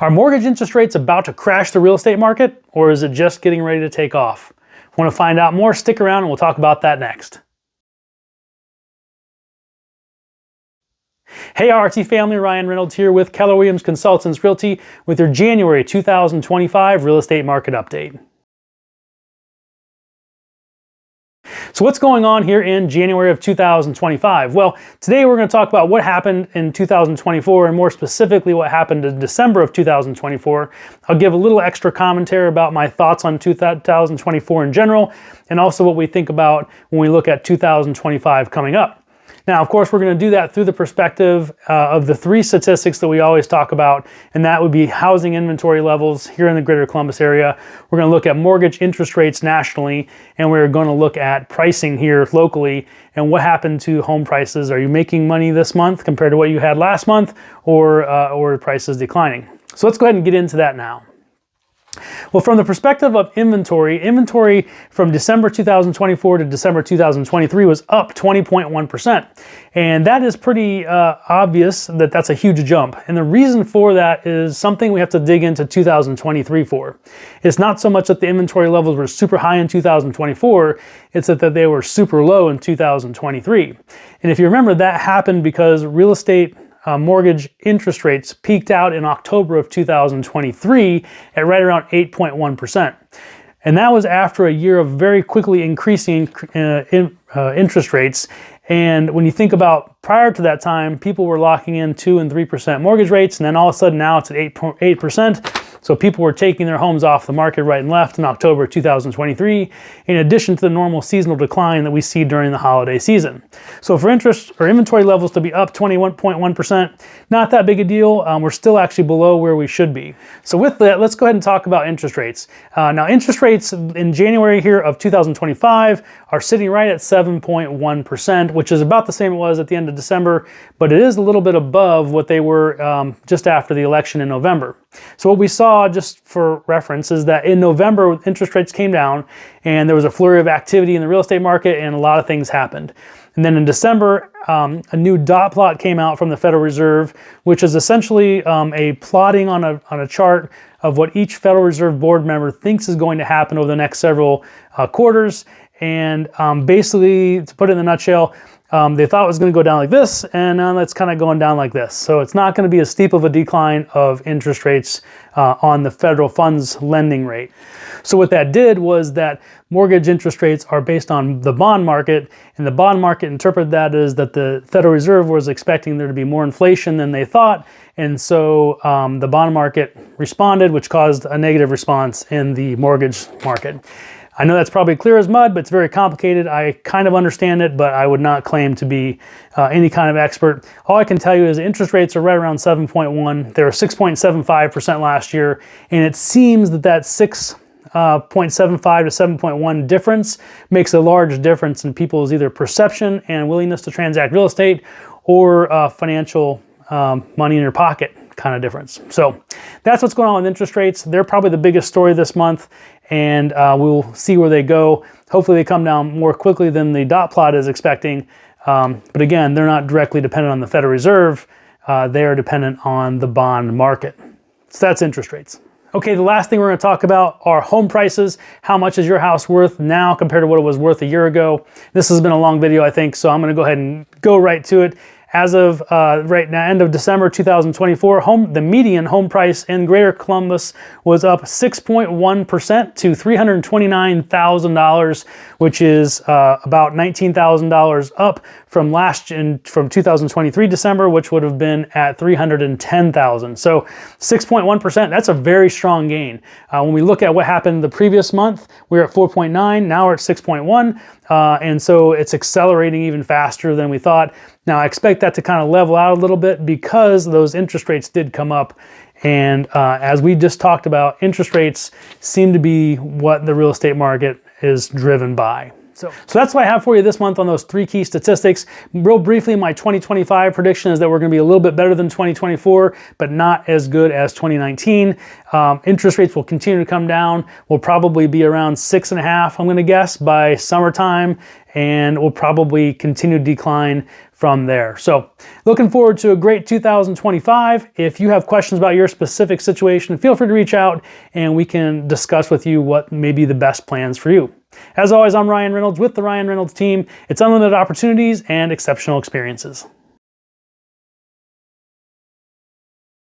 Are mortgage interest rates about to crash the real estate market, or is it just getting ready to take off? Want to find out more? Stick around and we'll talk about that next. Hey RT family, Ryan Reynolds here with Keller Williams Consultants Realty with your January 2025 real estate market update. So what's going on here in January of 2025? Well, today we're going to talk about what happened in 2024 and more specifically what happened in December of 2024. I'll give a little extra commentary about my thoughts on 2024 in general and also what we think about when we look at 2025 coming up. Now, of course, we're going to do that through the perspective of the three statistics that we always talk about, and that would be housing inventory levels here in the greater Columbus area. We're going to look at mortgage interest rates nationally, and we're going to look at pricing here locally and what happened to home prices. Are you making money this month compared to what you had last month, or prices declining? So let's go ahead and get into that now. Well, from the perspective of inventory from December 2024 to December 2023 was up 20.1%. And that is pretty obvious that that's a huge jump. And the reason for that is something we have to dig into 2023 for. It's not so much that the inventory levels were super high in 2024, it's that they were super low in 2023. And if you remember, that happened because real estate mortgage interest rates peaked out in October of 2023 at right around 8.1%. And that was after a year of very quickly increasing interest rates. And when you think about prior to that time, people were locking in 2 and 3% mortgage rates, and then all of a sudden now it's at 8%. So people were taking their homes off the market right and left in October 2023, in addition to the normal seasonal decline that we see during the holiday season. So for interest or inventory levels to be up 21.1%, not that big a deal. We're still actually below where we should be. So with that, let's go ahead and talk about interest rates. Now interest rates in January here of 2025 are sitting right at 7.1%, which is about the same it was at the end of December, but it is a little bit above what they were just after the election in November. So what we saw, just for reference, is that in November, interest rates came down and there was a flurry of activity in the real estate market and a lot of things happened. And then in December, a new dot plot came out from the Federal Reserve, which is essentially a plotting on a chart of what each Federal Reserve board member thinks is going to happen over the next several quarters. And basically, to put it in a nutshell, they thought it was going to go down like this, and now it's kind of going down like this. So it's not going to be as steep of a decline of interest rates on the federal funds lending rate. So what that did was that mortgage interest rates are based on the bond market, and the bond market interpreted that as that the Federal Reserve was expecting there to be more inflation than they thought, and so the bond market responded, which caused a negative response in the mortgage market. I know that's probably clear as mud, but it's very complicated. I kind of understand it, but I would not claim to be any kind of expert. All I can tell you is interest rates are right around 7.1. They were 6.75% last year, and it seems that 6.75 to 7.1 difference makes a large difference in people's either perception and willingness to transact real estate or financial money in your pocket kind of difference. So that's what's going on with interest rates. They're probably the biggest story this month, and we'll see where they go. Hopefully they come down more quickly than the dot plot is expecting. But again, they're not directly dependent on the Federal Reserve. They are dependent on the bond market. So that's interest rates. Okay, the last thing we're going to talk about are home prices. How much is your house worth now compared to what it was worth a year ago? This has been a long video, I think, so I'm going to go ahead and go right to it. As of right now, end of December 2024, the median home price in Greater Columbus was up 6.1% to $329,000, which is about $19,000 up from from 2023 December, which would have been at $310,000. So 6.1%, that's a very strong gain. When we look at what happened the previous month, we were at 4.9, now we're at 6.1. And so it's accelerating even faster than we thought. Now I expect that to kind of level out a little bit because those interest rates did come up. And as we just talked about, interest rates seem to be what the real estate market is driven by. So that's what I have for you this month on those three key statistics. Real briefly, my 2025 prediction is that we're going to be a little bit better than 2024, but not as good as 2019. Interest rates will continue to come down. We'll probably be around 6.5, I'm going to guess, by summertime. and will probably continue to decline from there. So looking forward to a great 2025. If you have questions about your specific situation, feel free to reach out and we can discuss with you what may be the best plans for you. As always, I'm Ryan Reynolds with the Ryan Reynolds team. It's unlimited opportunities and exceptional experiences.